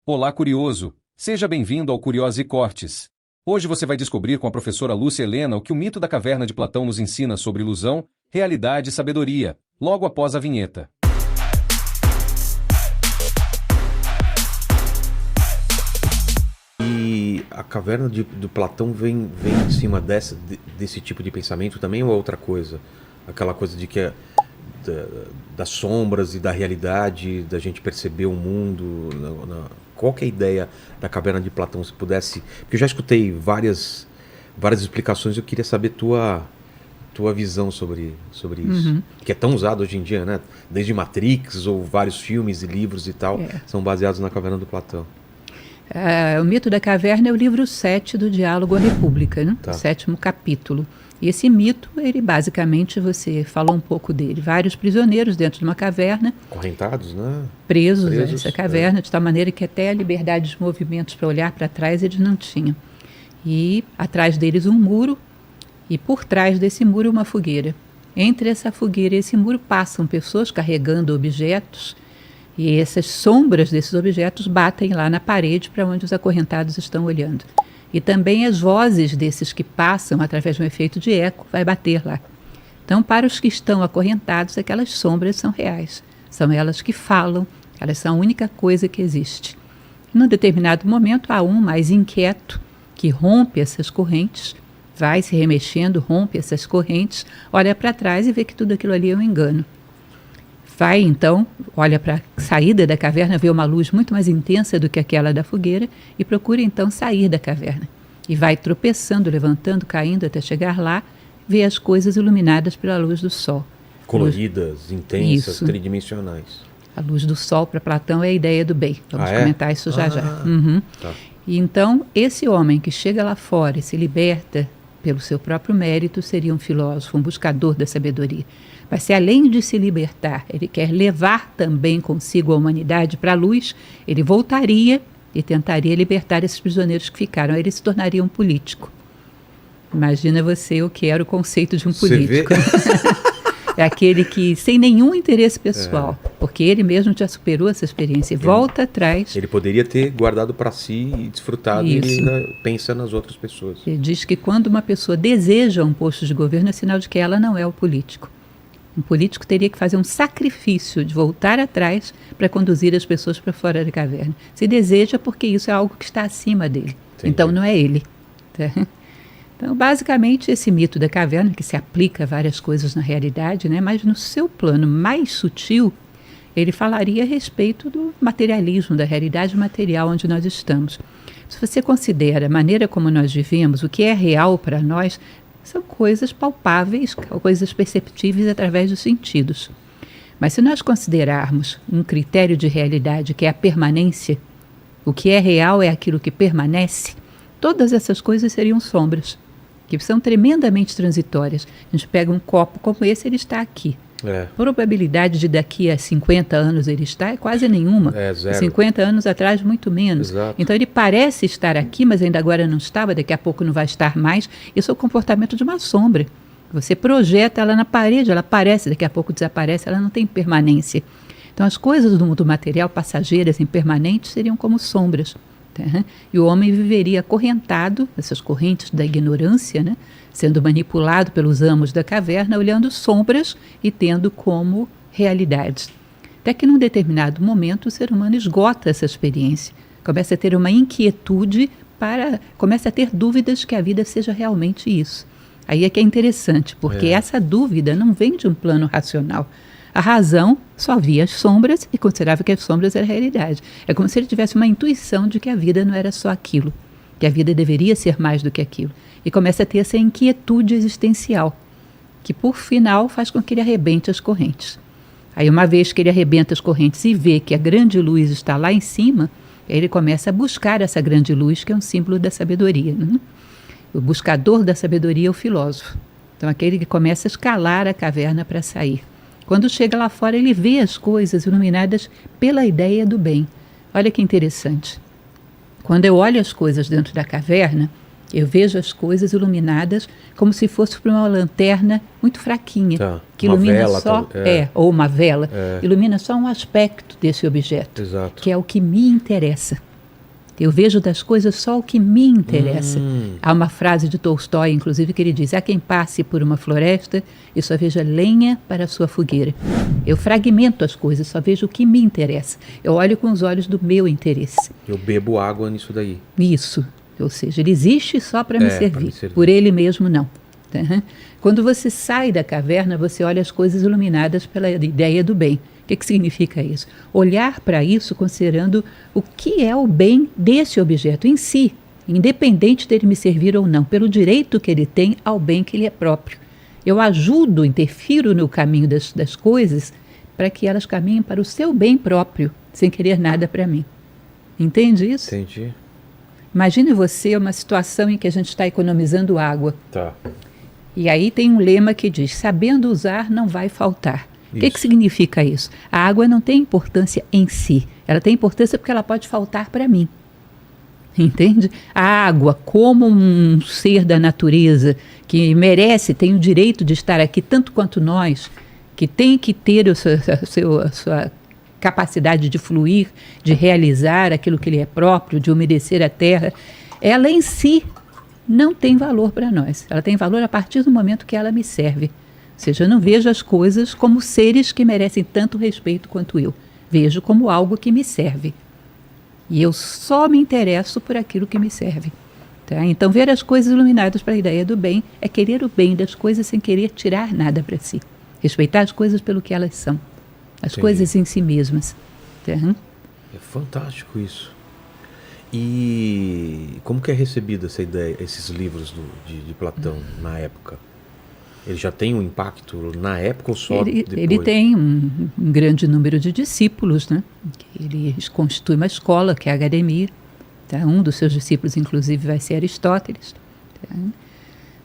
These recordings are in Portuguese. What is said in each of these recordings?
Olá, curioso! Seja bem-vindo ao Curioso e Cortes. Hoje você vai descobrir com a professora Lúcia Helena o que o mito da caverna de Platão nos ensina sobre ilusão, realidade e sabedoria, logo após a vinheta. E a caverna do Platão vem em cima desse tipo de pensamento também, ou é outra coisa? Aquela coisa de que das sombras e da realidade, da gente perceber o mundo. Qual que é a ideia da caverna de Platão, se pudesse? Porque eu já escutei várias explicações, eu queria saber tua visão sobre isso. Que é tão usado hoje em dia, né? Desde Matrix, ou vários filmes e livros e tal, são baseados na caverna do Platão. O mito da caverna é o livro 7 do Diálogo à República, né? Tá. O 7º capítulo. E esse mito, ele basicamente, você falou um pouco dele, vários prisioneiros dentro de uma caverna. Correntados, né? Presos a essa caverna, de tal maneira que até a liberdade de movimentos para olhar para trás eles não tinham. E atrás deles um muro, e por trás desse muro uma fogueira. Entre essa fogueira e esse muro passam pessoas carregando objetos, e essas sombras desses objetos batem lá na parede para onde os acorrentados estão olhando. E também as vozes desses que passam, através de um efeito de eco, vai bater lá. Então, para os que estão acorrentados, aquelas sombras são reais. São elas que falam, elas são a única coisa que existe. Num determinado momento, há um mais inquieto que rompe essas correntes, vai se remexendo, rompe essas correntes, olha para trás e vê que tudo aquilo ali é um engano. Vai então, olha para a saída da caverna, vê uma luz muito mais intensa do que aquela da fogueira e procura então sair da caverna. E vai tropeçando, levantando, caindo até chegar lá, vê as coisas iluminadas pela luz do sol. Coloridas, intensas, Isso. Tridimensionais. A luz do sol para Platão é a ideia do bem. Vamos comentar isso já. Tá. E então, esse homem que chega lá fora e se liberta pelo seu próprio mérito seria um filósofo, um buscador da sabedoria. Mas se além de se libertar, ele quer levar também consigo a humanidade para a luz, ele voltaria e tentaria libertar esses prisioneiros que ficaram. Aí ele se tornaria um político. Imagina você o que era o conceito de um político. É aquele que, sem nenhum interesse pessoal, porque ele mesmo já superou essa experiência e volta atrás. Ele poderia ter guardado para si e desfrutado, e ele pensa nas outras pessoas. Ele diz que quando uma pessoa deseja um posto de governo, é sinal de que ela não é o político. Um político teria que fazer um sacrifício de voltar atrás para conduzir as pessoas para fora da caverna. Se deseja, porque isso é algo que está acima dele. Entendi. Então não é ele. Tá? Então, basicamente, esse mito da caverna, que se aplica a várias coisas na realidade, né? Mas no seu plano mais sutil, ele falaria a respeito do materialismo, da realidade material onde nós estamos. Se você considera a maneira como nós vivemos, o que é real para nós, são coisas palpáveis, coisas perceptíveis através dos sentidos. Mas se nós considerarmos um critério de realidade que é a permanência, o que é real é aquilo que permanece, todas essas coisas seriam sombras, que são tremendamente transitórias. A gente pega um copo como esse, ele está aqui. A probabilidade de daqui a 50 anos ele estar é quase nenhuma. É zero. 50 anos atrás, muito menos. Exato. Então ele parece estar aqui, mas ainda agora não estava, daqui a pouco não vai estar mais. Isso é o comportamento de uma sombra. Você projeta ela na parede, ela aparece, daqui a pouco desaparece, ela não tem permanência. Então as coisas do mundo material, passageiras, impermanentes, seriam como sombras. E o homem viveria acorrentado, nessas correntes da ignorância, né? Sendo manipulado pelos amos da caverna, olhando sombras e tendo como realidades. Até que num determinado momento o ser humano esgota essa experiência, começa a ter uma inquietude, começa a ter dúvidas que a vida seja realmente isso. Aí é que é interessante, porque essa dúvida não vem de um plano racional. A razão só via as sombras e considerava que as sombras eram a realidade. É como se ele tivesse uma intuição de que a vida não era só aquilo, que a vida deveria ser mais do que aquilo. E começa a ter essa inquietude existencial, que por final faz com que ele arrebente as correntes. Aí uma vez que ele arrebenta as correntes e vê que a grande luz está lá em cima, ele começa a buscar essa grande luz, que é um símbolo da sabedoria. Né? O buscador da sabedoria é o filósofo. Então aquele que começa a escalar a caverna para sair. Quando chega lá fora, ele vê as coisas iluminadas pela ideia do bem. Olha que interessante. Quando eu olho as coisas dentro da caverna, eu vejo as coisas iluminadas como se fosse por uma lanterna muito fraquinha, que ilumina vela, só, ou uma vela, ilumina só um aspecto desse objeto, Exato. que é o que me interessa. Eu vejo das coisas só o que me interessa. Há uma frase de Tolstói, inclusive, que ele diz: há quem passe por uma floresta e só veja lenha para a sua fogueira. Eu fragmento as coisas, só vejo o que me interessa. Eu olho com os olhos do meu interesse. Eu bebo água nisso daí. Isso. Ou seja, ele existe só para me pra servir. me servir. Por ele mesmo, não. Uhum. Quando você sai da caverna, você olha as coisas iluminadas pela ideia do bem. O que significa isso? Olhar para isso considerando o que é o bem desse objeto em si, independente dele me servir ou não, pelo direito que ele tem ao bem que lhe é próprio. Eu ajudo, interfiro no caminho das coisas para que elas caminhem para o seu bem próprio, sem querer nada para mim. Entende isso? Entendi. Imagine você uma situação em que a gente está economizando água. Tá. E aí tem um lema que diz: sabendo usar, não vai faltar. O que significa isso? A água não tem importância em si. Ela tem importância porque ela pode faltar para mim. Entende? A água, como um ser da natureza que merece, tem o direito de estar aqui tanto quanto nós, que tem que ter a sua capacidade de fluir, de realizar aquilo que lhe é próprio, de umedecer a terra, ela em si não tem valor para nós. Ela tem valor a partir do momento que ela me serve. Ou seja, eu não vejo as coisas como seres que merecem tanto respeito quanto eu. Vejo como algo que me serve. E eu só me interesso por aquilo que me serve. Tá? Então, ver as coisas iluminadas para a ideia do bem é querer o bem das coisas sem querer tirar nada para si. Respeitar as coisas pelo que elas são. As coisas em si mesmas. Tá? É fantástico isso. E como que é recebida essa ideia, esses livros de Platão na época? Ele já tem um impacto na época ou só depois? Ele tem um grande número de discípulos, né? Ele constitui uma escola, que é a academia. Tá? Um dos seus discípulos, inclusive, vai ser Aristóteles. Tá?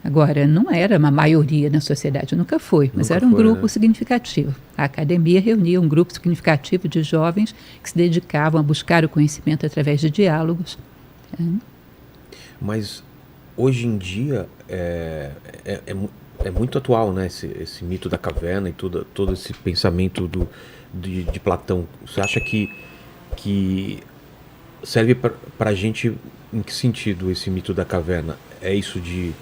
Agora, não era uma maioria na sociedade, nunca foi, mas era um grupo significativo. A academia reunia um grupo significativo de jovens que se dedicavam a buscar o conhecimento através de diálogos. Tá? Mas, hoje em dia, é muito atual, né, esse mito da caverna e todo esse pensamento de Platão. Você acha que serve para a gente em que sentido esse mito da caverna? É isso de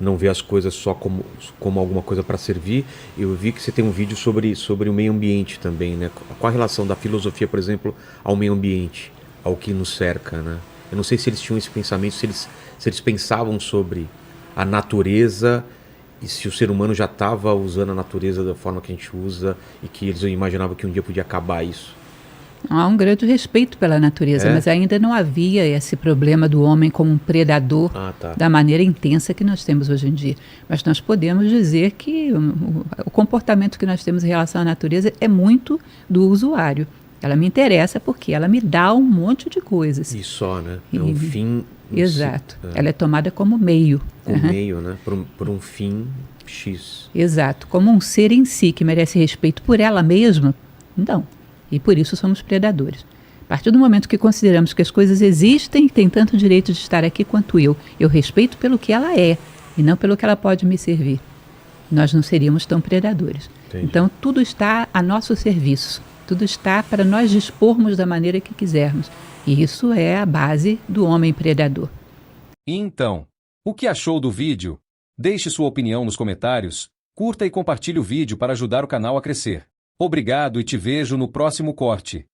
não ver as coisas só como alguma coisa para servir? Eu vi que você tem um vídeo sobre o meio ambiente também, né? Qual a relação da filosofia, por exemplo, ao meio ambiente, ao que nos cerca, né? Eu não sei se eles tinham esse pensamento, se eles pensavam sobre a natureza e se o ser humano já estava usando a natureza da forma que a gente usa e que eles imaginavam que um dia podia acabar isso. Há um grande respeito pela natureza, mas ainda não havia esse problema do homem como um predador da maneira intensa que nós temos hoje em dia. Mas nós podemos dizer que o comportamento que nós temos em relação à natureza é muito do usuário. Ela me interessa porque ela me dá um monte de coisas. E só, né? É um fim... Exato. Ela é tomada como meio. Como meio, né? Por um fim X. Exato. Como um ser em si que merece respeito por ela mesma, não. E por isso somos predadores. A partir do momento que consideramos que as coisas existem e têm tanto direito de estar aqui quanto eu respeito pelo que ela é e não pelo que ela pode me servir, nós não seríamos tão predadores. Entendi. Então, tudo está a nosso serviço. Tudo está para nós dispormos da maneira que quisermos. E isso é a base do homem predador. E então, o que achou do vídeo? Deixe sua opinião nos comentários, curta e compartilhe o vídeo para ajudar o canal a crescer. Obrigado e te vejo no próximo corte.